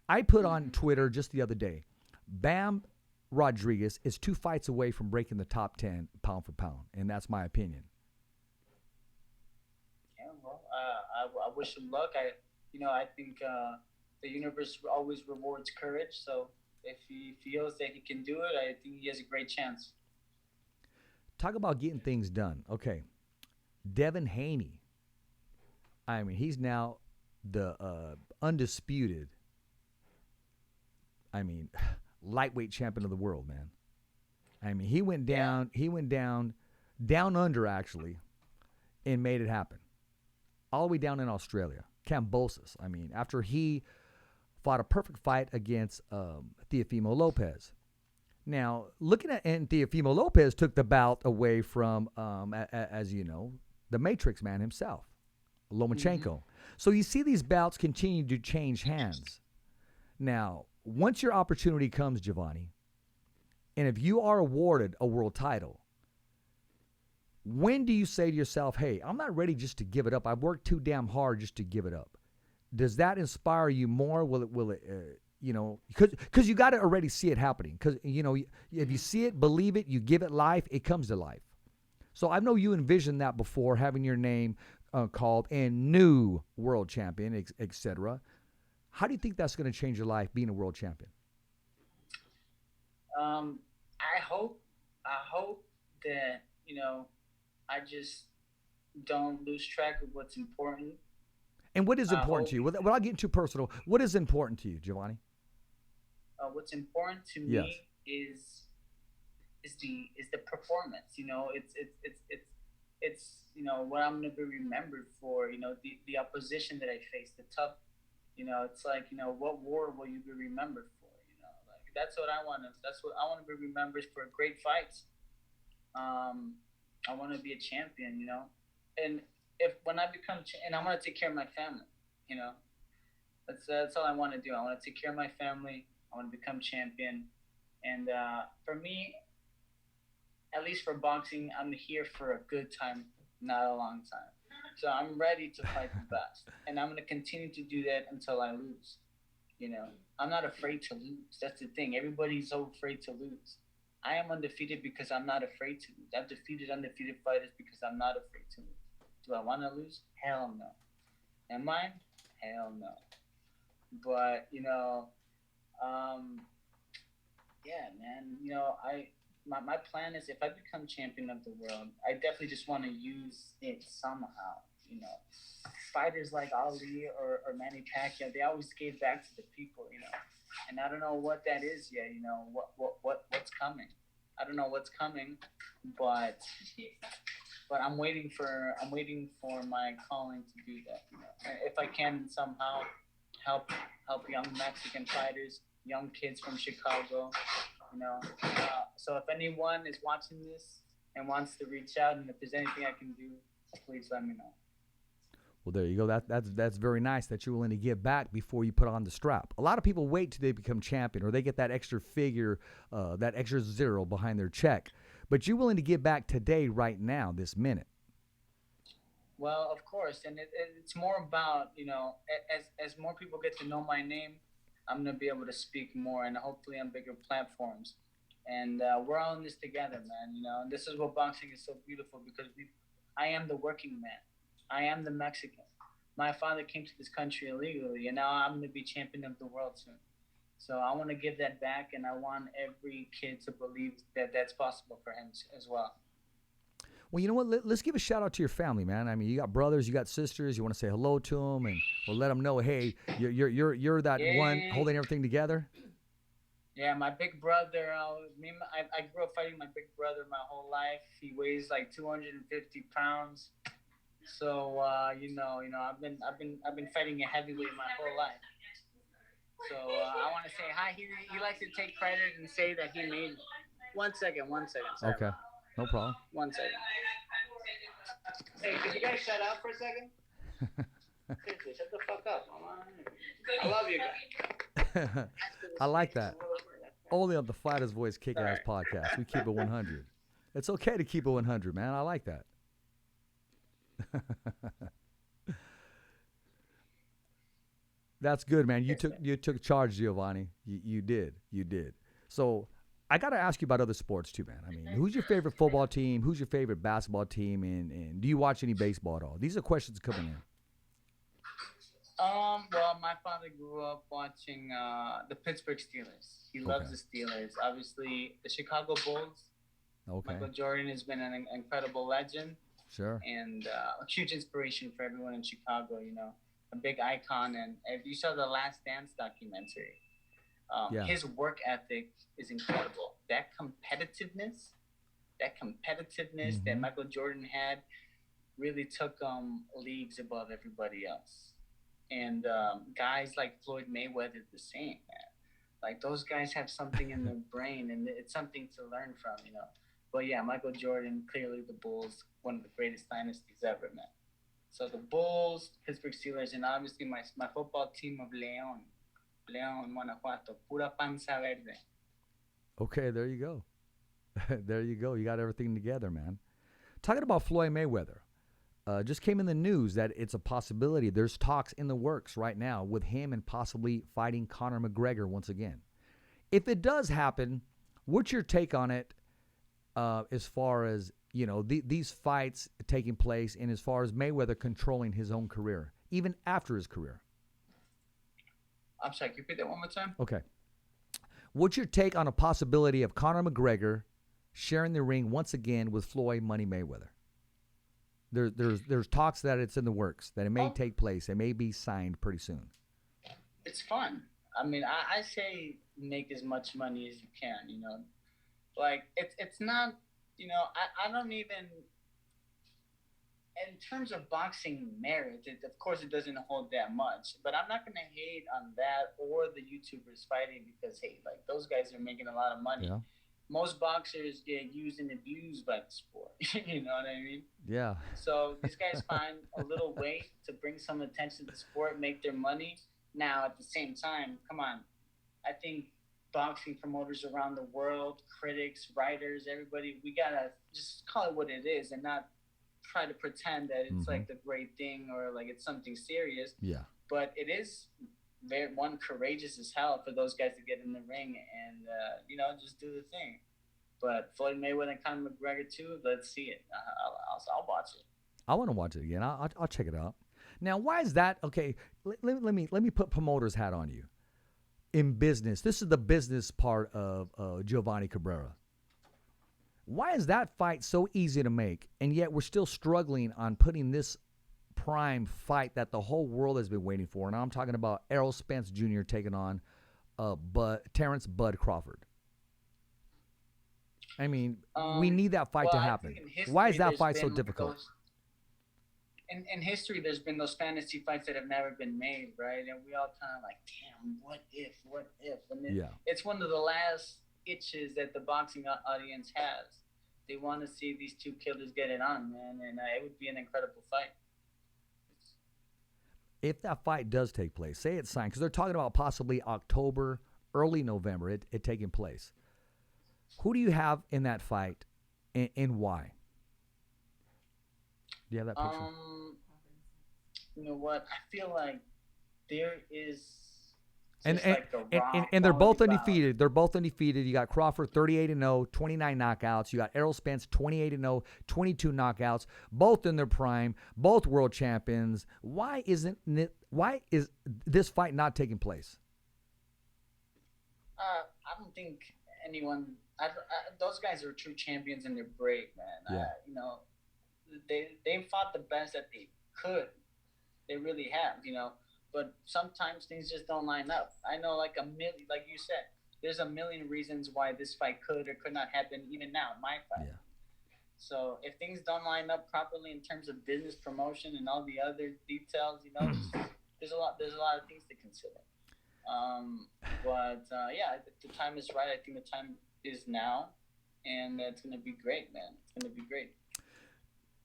I put on Twitter just the other day, Bam Rodriguez is 2 fights away from breaking the top 10 pound for pound, and that's my opinion. Yeah, well, I wish him luck. I think the universe always rewards courage. So if he feels that he can do it, I think he has a great chance. Talk about getting things done. Okay, Devin Haney. I mean, he's now the undisputed, lightweight champion of the world, man. I mean, he went down under, actually, and made it happen. All the way down in Australia, Cambosos. I mean, after he fought a perfect fight against Teofimo Lopez. Now, looking at, and Teofimo Lopez took the bout away from, as you know, the Matrix man himself, Lomachenko. Mm-hmm. So you see these bouts continue to change hands. Now, once your opportunity comes, Giovanni, and if you are awarded a world title, when do you say to yourself, hey, I'm not ready just to give it up. I've worked too damn hard just to give it up. Does that inspire you more? Will it because you got to already see it happening. Because, if you see it, believe it, you give it life, it comes to life. So I know you envisioned that before, having your name called and new world champion, etc. How do you think that's going to change your life, being a world champion? I hope that, I just don't lose track of what's important. And what is important to you? Without getting too personal, what is important to you, Giovanni? What's important to me is the performance. It's what I'm going to be remembered for. The opposition that I faced, the tough. It's like, what war will you be remembered for? That's what I want to. That's what I want to be remembered for. Great fights. I want to be a champion. And when I become, and I want to take care of my family. That's all I want to do. I want to take care of my family. I want to become champion. And for me, at least for boxing, I'm here for a good time, not a long time. So I'm ready to fight the best, and I'm going to continue to do that until I lose. I'm not afraid to lose. That's the thing. Everybody's so afraid to lose. I am undefeated because I'm not afraid to lose. I've defeated undefeated fighters because I'm not afraid to lose. Do I want to lose? Hell no. Am I? Hell no. But, yeah, man, my plan is, if I become champion of the world, I definitely just want to use it somehow. Fighters like Ali or Manny Pacquiao, they always gave back to the people, and I don't know what that is yet. What's coming. I don't know what's coming, but I'm waiting for my calling to do that. If I can somehow help young Mexican fighters, young kids from Chicago. So if anyone is watching this and wants to reach out, and if there's anything I can do, please let me know. Well, there you go. That's very nice that you're willing to give back before you put on the strap. A lot of people wait till they become champion, or they get that extra figure, that extra zero behind their check. But you're willing to give back today, right now, this minute. Well, of course, and it's more about, as more people get to know my name, I'm going to be able to speak more, and hopefully on bigger platforms. And we're all in this together, man, and this is what boxing is so beautiful, because I am the working man. I am the Mexican. My father came to this country illegally, and now I'm going to be champion of the world soon. So I want to give that back, and I want every kid to believe that that's possible for him as well. Well, you know what? Let's give a shout out to your family, man. I mean, you got brothers, you got sisters. You want to say hello to them, and let them know, hey, you're that one holding everything together. Yeah, my big brother. I grew up fighting my big brother my whole life. He weighs like 250 pounds. So I've been fighting a heavyweight my whole life. So I want to say hi. He likes to take credit and say that he made. 1 second, 1 second. Sorry. Okay, no problem. 1 second. Hey, could you guys shut up for a second? Seriously, shut the fuck up. I love you guys. I like that. Only on the Fighters Voice Kick-Ass podcast. We keep it 100. It's okay to keep it 100, man. I like that. That's good, man. You took charge, Giovanni. You did. So I got to ask you about other sports too, man. I mean, who's your favorite football team? Who's your favorite basketball team? And do you watch any baseball at all? These are questions coming in. Well, my father grew up watching the Pittsburgh Steelers. He loves the Steelers. Obviously, the Chicago Bulls. Okay. Michael Jordan has been an incredible legend. Sure. And a huge inspiration for everyone in Chicago, a big icon. And if you saw the Last Dance documentary, his work ethic is incredible. That competitiveness that Michael Jordan had really took leagues above everybody else. And guys like Floyd Mayweather, the same, man. Like, those guys have something in their brain, and it's something to learn from, But yeah, Michael Jordan, clearly the Bulls, one of the greatest dynasties ever, man. So the Bulls, Pittsburgh Steelers, and obviously my football team of León, Guanajuato, pura panza verde. Okay, there you go. There you go. You got everything together, man. Talking about Floyd Mayweather. Just came in the news that it's a possibility. There's talks in the works right now with him and possibly fighting Conor McGregor once again. If it does happen, what's your take on it as far as, these fights taking place and as far as Mayweather controlling his own career, even after his career? I'm sorry, can you repeat that one more time? Okay. What's your take on a possibility of Conor McGregor sharing the ring once again with Floyd Money Mayweather? There's talks that it's in the works, that it may take place. It may be signed pretty soon. It's fun. I mean, I say make as much money as you can, Like, it's not, I don't even, in terms of boxing merit, of course it doesn't hold that much. But I'm not going to hate on that or the YouTubers fighting because, hey, like, those guys are making a lot of money. Yeah. Most boxers get used and abused by the sport. You know what I mean? Yeah. So these guys find a little way to bring some attention to the sport, make their money. Now, at the same time, come on. I think boxing promoters around the world, critics, writers, everybody, we got to just call it what it is and not try to pretend that it's like the great thing or like it's something serious. Yeah. But it is one courageous as hell for those guys to get in the ring and just do the thing. But Floyd Mayweather and Conor McGregor too, let's see it. I'll watch it. I want to watch it again. I'll check it out. Now, why is that? Okay, let me put promoter's hat on you. In business, this is the business part of Giovanni Cabrera. Why is that fight so easy to make, and yet we're still struggling on putting this prime fight that the whole world has been waiting for? And I'm talking about Errol Spence Jr. taking on Terrence Bud Crawford. I mean, we need that fight to happen. Why is that fight so difficult? In history, there's been those fantasy fights that have never been made, right? And we all kind of like, damn, what if? And it's one of the last itches that the boxing audience has. They want to see these two killers get it on, man, and it would be an incredible fight. If that fight does take place, say it's signed, because they're talking about possibly October, early November, it taking place. Who do you have in that fight, and why? Do you have that picture? You know what? I feel like there is. And they're both undefeated. They're both undefeated. You got Crawford 38-0, 29 knockouts. You got Errol Spence 28-0, 22 knockouts. Both in their prime. Both world champions. Why is this fight not taking place? I don't think anyone. Those guys are true champions and they're brave, man. Yeah. They fought the best that they could. They really have, But sometimes things just don't line up. I know, like you said, there's a million reasons why this fight could or could not happen even now, my fight. Yeah. So if things don't line up properly in terms of business promotion and all the other details, there's a lot of things to consider. Yeah, the time is right. I think the time is now, and it's gonna be great, man. It's gonna be great.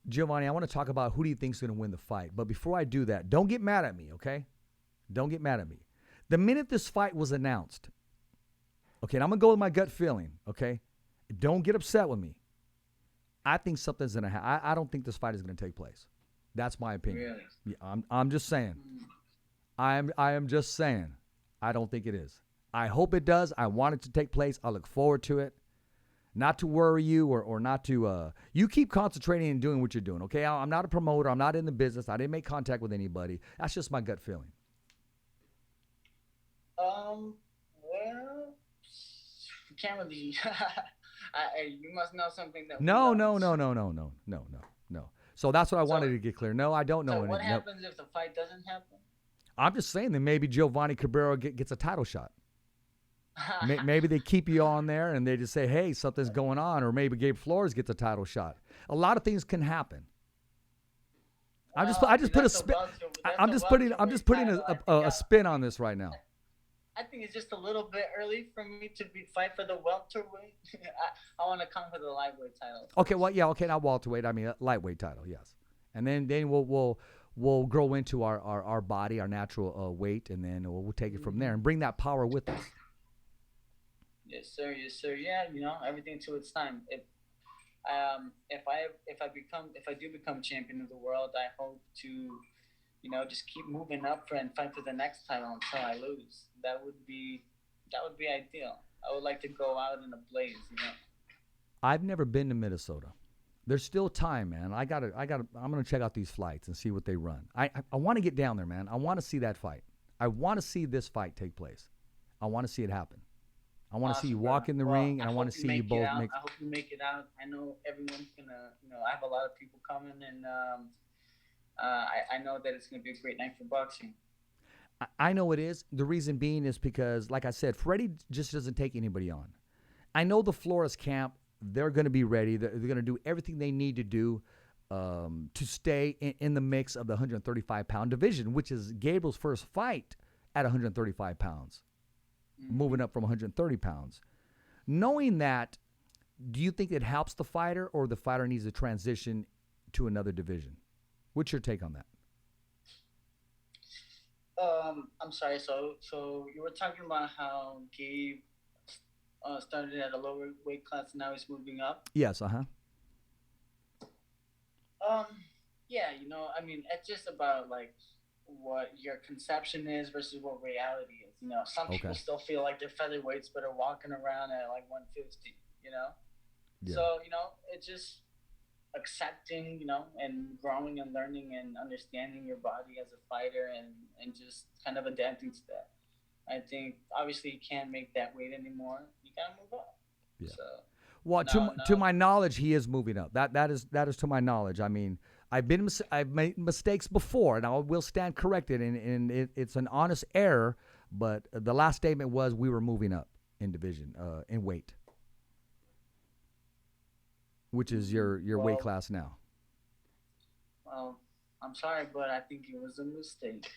Giovanni, I want to talk about who do you think is going to win the fight. But before I do that, don't get mad at me, okay? Don't get mad at me. The minute this fight was announced, okay, and I'm going to go with my gut feeling, okay? Don't get upset with me. I think something's going to happen. I don't think this fight is going to take place. That's my opinion. Really? Yeah, I'm just saying. I am just saying. I don't think it is. I hope it does. I want it to take place. I look forward to it. Not to worry you or not to, you keep concentrating and doing what you're doing, okay? I'm not a promoter. I'm not in the business. I didn't make contact with anybody. That's just my gut feeling. Well, you can't really, you must know something that No. So that's what I wanted to get clear. No, I don't know So anything. what happens if the fight doesn't happen? I'm just saying that maybe Giovanni Cabrera gets a title shot. Maybe they keep you on there and they just say, hey, something's going on. Or maybe Gabe Flores gets a title shot. A lot of things can happen. I'm just putting a spin on this right now. I think it's just a little bit early for me to fight for the welterweight. I want to come for the lightweight title. Okay, well, yeah, okay, not welterweight. I mean, lightweight title, yes. And then we'll grow into our body, our natural weight, and then we'll take it from there and bring that power with us. Yes, sir. Yeah, everything to its time. If I do become champion of the world, I hope to, just keep moving up and fight for the next title until I lose. That would be ideal. I would like to go out in a blaze. I've never been to Minnesota. There's still time, man. I'm gonna check out these flights and see what they run. I want to get down there, man. I want to see that fight. I want to see this fight take place. I want to see it happen. I want to see you walk in the ring, and I want to see you both make. I hope you make it out. I know everyone's gonna. I have a lot of people coming, and I know that it's gonna be a great night for boxing. I know it is. The reason being is because, like I said, Freddie just doesn't take anybody on. I know the Flores camp. They're going to be ready. They're going to do everything they need to do to stay in the mix of the 135-pound division, which is Gabriel's first fight at 135 pounds. Moving up from 130 pounds. Knowing that, do you think it helps the fighter or the fighter needs to transition to another division? What's your take on that? I'm sorry. So you were talking about how Gabe started at a lower weight class and now he's moving up? Yes, Yeah, I mean, it's just about like what your conception is versus what reality is. Some people still feel like they're featherweights but are walking around at like 150, Yeah. So, it's just accepting, and growing and learning and understanding your body as a fighter and just kind of adapting to that. I think obviously you can't make that weight anymore. You gotta move up. Yeah. So, well, to my knowledge, he is moving up. That is to my knowledge. I mean, I've made mistakes before, and I will stand corrected. And it's an honest error. But the last statement was we were moving up in division, in weight, which is your weight class now. Well, I'm sorry, but I think it was a mistake.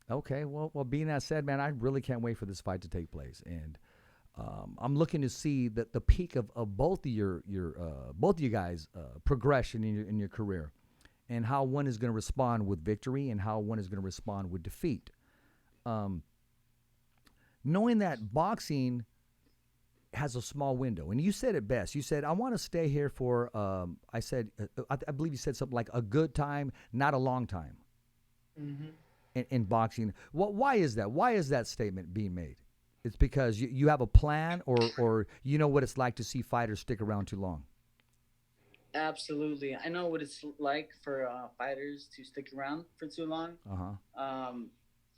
Okay, well, being that said, man, I really can't wait for this fight to take place, and I'm looking to see the peak of both of you guys' progression in your career, and how one is going to respond with victory and how one is going to respond with defeat. Knowing that boxing has a small window, and you said it best. You said, I want to stay here for, I believe you said something like a good time, not a long time. Mm-hmm. In boxing. Why is that? Why is that statement being made? It's because you have a plan, or you know what it's like to see fighters stick around too long? Absolutely. I know what it's like for fighters to stick around for too long.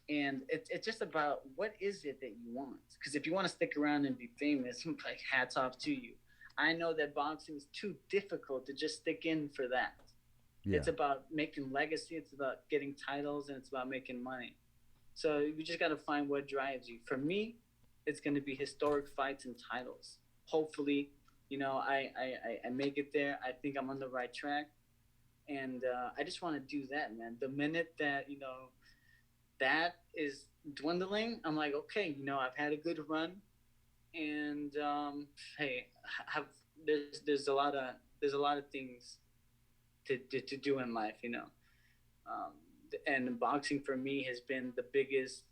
And it's just about what is it that you want. Because if you want to stick around and be famous, like, hats off to you. I know that boxing is too difficult to just stick in for that. Yeah. It's about making legacy. It's about getting titles, and it's about making money. So you just got to find what drives you. For me, it's going to be historic fights and titles. Hopefully, I make it there. I think I'm on the right track, and I just want to do that, man. The minute that that is dwindling, I'm like, okay, I've had a good run, and hey, have there's a lot of things to do in life, and boxing for me has been the biggest,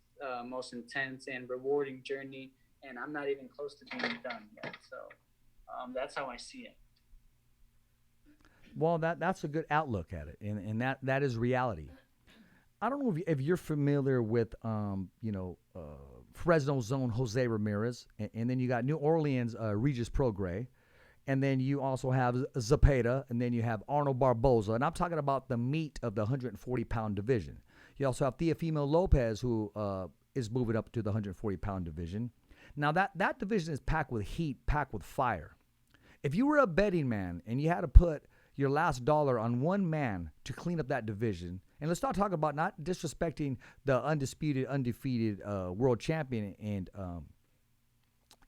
most intense and rewarding journey, and I'm not even close to being done yet. So that's how I see it. Well, that's a good outlook at it, and that is reality. I don't know if you're familiar with, Fresno's own Jose Ramirez, and then you got New Orleans Regis Prograis, and then you also have Zapata, and then you have Arnold Barboza, and I'm talking about the meat of the 140-pound division. You also have Teofimo Lopez, who is moving up to the 140-pound division. Now, that division is packed with heat, packed with fire. If you were a betting man and you had to put your last dollar on one man to clean up that division, and let's not talk about not disrespecting the undefeated world champion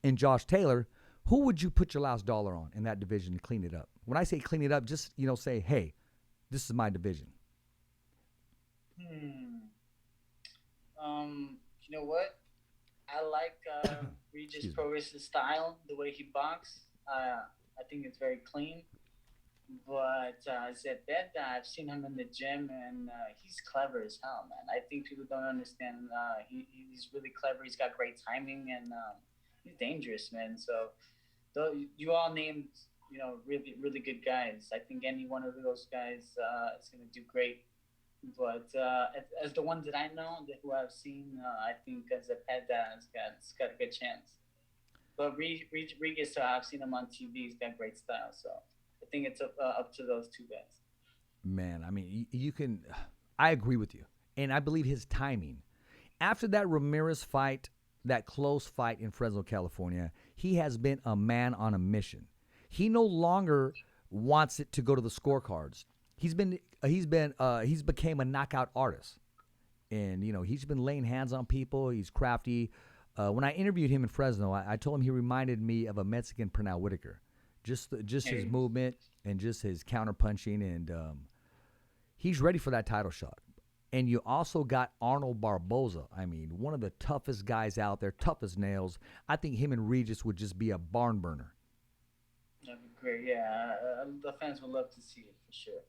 and Josh Taylor, who would you put your last dollar on in that division to clean it up? When I say clean it up, just say, hey, this is my division. You know what? I like Regis Prograis' style, the way he boxes. I think it's very clean. But Zepeda, I've seen him in the gym, and he's clever as hell, man. I think people don't understand. He's really clever. He's got great timing, and he's dangerous, man. So you all named, really, really good guys. I think any one of those guys is going to do great. But as the ones that I know, who I've seen, I think Zepeda has got a good chance. But Regis, I've seen him on TV. He's got great style, so I think it's up to those two guys. Man, I mean, you can. I agree with you, and I believe his timing. After that Ramirez fight, that close fight in Fresno, California, he has been a man on a mission. He no longer wants it to go to the scorecards. He's became a knockout artist, and he's been laying hands on people. He's crafty. When I interviewed him in Fresno, I told him he reminded me of a Mexican Pernell Whitaker. Just his movement and just his counterpunching, and he's ready for that title shot. And you also got Arnold Barboza. I mean, one of the toughest guys out there, tough as nails. I think him and Regis would just be a barn burner. That'd be great. Yeah, the fans would love to see it for sure.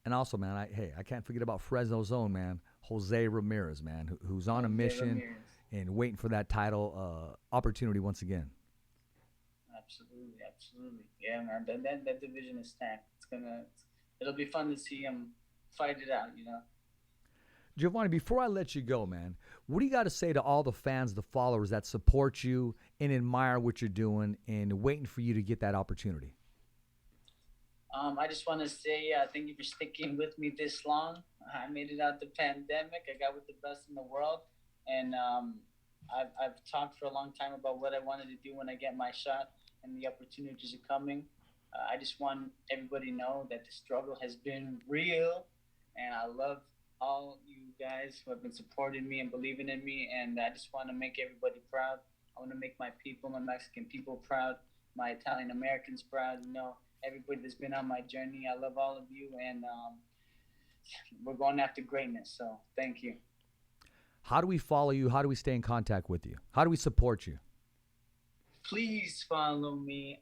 And also, man, I can't forget about Fresno's own, man, Jose Ramirez, man, who's on a mission and waiting for that title opportunity once again. Absolutely. Yeah, man. That division is stacked. It'll be fun to see him fight it out, Giovanni, before I let you go, man, what do you got to say to all the fans, the followers that support you and admire what you're doing and waiting for you to get that opportunity? I just want to say thank you for sticking with me this long. I made it out the pandemic. I got with the best in the world, and I've talked for a long time about what I wanted to do when I get my shot, and the opportunities are coming. I just want everybody to know that the struggle has been real, and I love all you guys who have been supporting me and believing in me, and I just want to make everybody proud. I want to make my people, my Mexican people proud, my Italian Americans proud, everybody that's been on my journey. I love all of you, and we're going after greatness, so thank you. How do we follow you? How do we stay in contact with you? How do we support you? Please follow me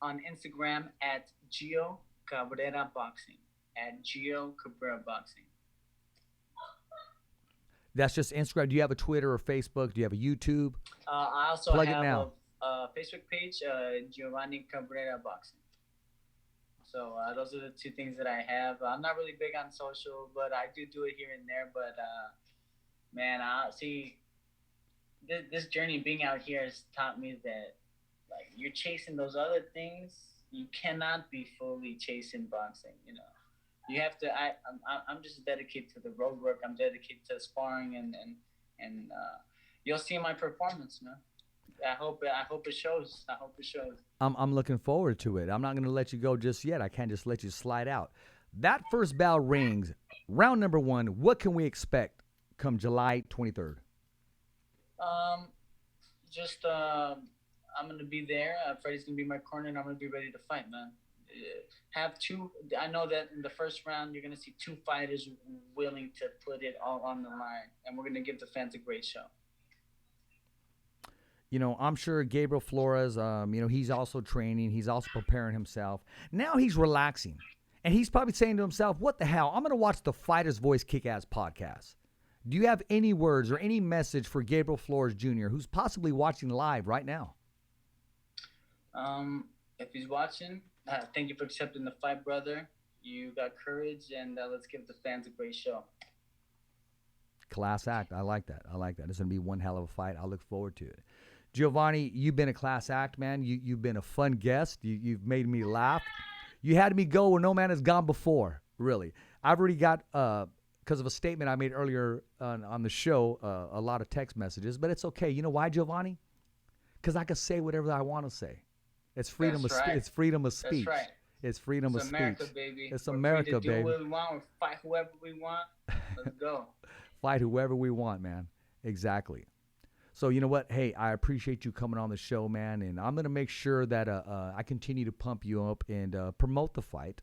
on Instagram at Gio Cabrera Boxing. At Gio Cabrera Boxing. That's just Instagram. Do you have a Twitter or Facebook? Do you have a YouTube? I also Plug have it now. a Facebook page, Giovanni Cabrera Boxing. So those are the two things that I have. I'm not really big on social, but I do it here and there. But man, this journey being out here has taught me that, like, you're chasing those other things, you cannot be fully chasing boxing. You have to. I'm just dedicated to the road work. I'm dedicated to sparring, and you'll see my performance, man. I hope it shows. I'm looking forward to it. I'm not going to let you go just yet. I can't just let you slide out. That first bell rings. Round number 1. What can we expect come July 23rd? Um, just I'm gonna be there. Freddie's gonna be my corner, and I'm gonna be ready to fight, man. Have two. I know that in the first round you're gonna see two fighters willing to put it all on the line, and we're gonna give the fans a great show. I'm sure Gabriel Flores, he's also training. He's also preparing himself. Now he's relaxing. And he's probably saying to himself, what the hell? I'm going to watch the Fighter's Voice Kick-Ass podcast. Do you have any words or any message for Gabriel Flores Jr., who's possibly watching live right now? If he's watching, thank you for accepting the fight, brother. You got courage, and let's give the fans a great show. Class act. I like that. It's going to be one hell of a fight. I look forward to it. Giovanni, you've been a class act, man. You've been a fun guest. You've made me laugh. You had me go where no man has gone before, really. I've already got, because of a statement I made earlier on the show, a lot of text messages, but it's okay. You know why, Giovanni? Because I can say whatever I want to say. It's freedom of speech. It's freedom of speech. That's right. It's freedom of speech. America, baby. It's We're America, free to baby. do what we want. We fight whoever we want. Let's go. Fight whoever we want, man. Exactly. So you know what? Hey, I appreciate you coming on the show, man, and I'm going to make sure that I continue to pump you up and promote the fight.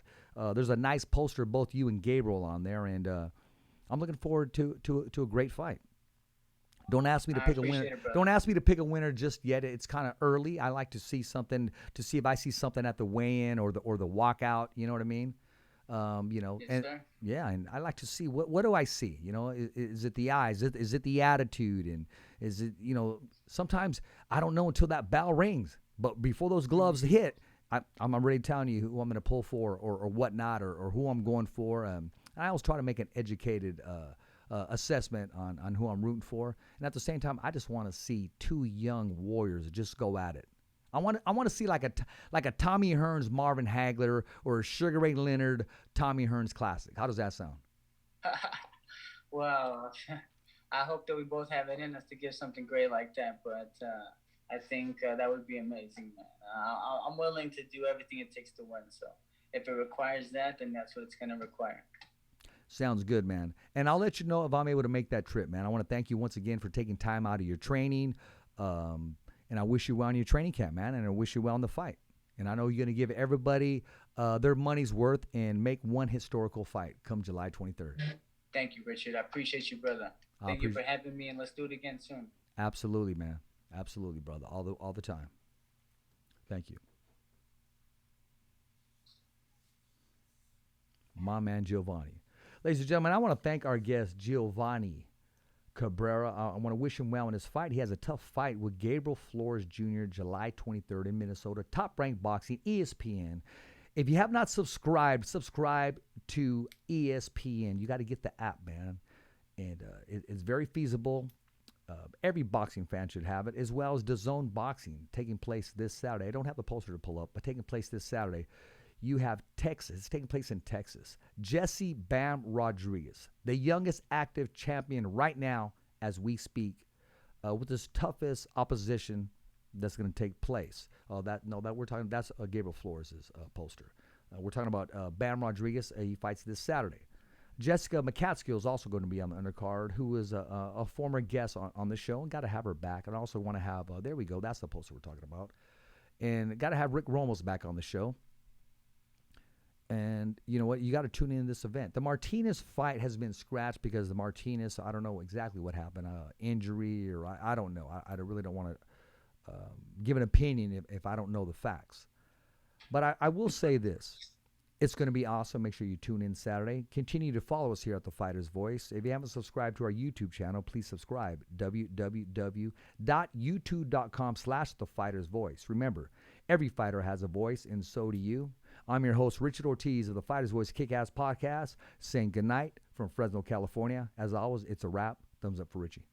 There's a nice poster of both you and Gabriel on there, and I'm looking forward to a great fight. Don't ask me to pick a winner. Don't ask me to pick a winner just yet. It's kind of early. I like to see something to see if I see something at the weigh-in or the walkout. You know what I mean? Yes, and sir. yeah, and I like to see what do I see? Is it the eyes? Is it the attitude? And is it sometimes I don't know until that bell rings. But before those gloves hit, I'm already telling you who I'm going to pull for or whatnot or who I'm going for. I always try to make an educated assessment on who I'm rooting for, and at the same time, I just want to see two young warriors just go at it. I want to see like a Tommy Hearns Marvin Hagler or a Sugar Ray Leonard Tommy Hearns classic. How does that sound? Well, I hope that we both have it in us to give something great like that. But I think that would be amazing, man. I'm willing to do everything it takes to win. So if it requires that, then that's what it's going to require. Sounds good, man. And I'll let you know if I'm able to make that trip, man. I want to thank you once again for taking time out of your training. And I wish you well in your training camp, man, and I wish you well in the fight. And I know you're going to give everybody their money's worth and make one historical fight come July 23rd. Thank you, Richard. I appreciate you, brother. Thank you for having me, and let's do it again soon. Absolutely, man. Absolutely, brother. All the time. Thank you. My man, Giovanni. Ladies and gentlemen, I want to thank our guest, Giovanni Cabrera. I want to wish him well in his fight. He has a tough fight with Gabriel Flores Jr. July 23rd in Minnesota. Top Rank Boxing, ESPN. If you have not subscribed, subscribe to ESPN. You got to get the app, man. And it's very feasible. Every boxing fan should have it, as well as DAZN Boxing taking place this Saturday. I don't have the poster to pull up, but taking place this Saturday. You have Texas. It's taking place in Texas. Jesse Bam Rodriguez, the youngest active champion right now as we speak, with his toughest opposition that's going to take place. That's Gabriel Flores' poster. We're talking about Bam Rodriguez. He fights this Saturday. Jessica McCaskill is also going to be on the undercard, who is a former guest on the show, and got to have her back. And I also want to have, there we go, that's the poster we're talking about. And got to have Rick Ramos back on the show. And you know what? You got to tune in this event. The Martinez fight has been scratched because the Martinez, I don't know exactly what happened, injury, or I don't know. I really don't want to give an opinion if I don't know the facts. But I will say this. It's going to be awesome. Make sure you tune in Saturday. Continue to follow us here at The Fighter's Voice. If you haven't subscribed to our YouTube channel, please subscribe. www.youtube.com/TheFightersVoice. Remember, every fighter has a voice, and so do you. I'm your host, Richard Ortiz of the Fighter's Voice Kick-Ass Podcast, saying goodnight from Fresno, California. As always, it's a wrap. Thumbs up for Richie.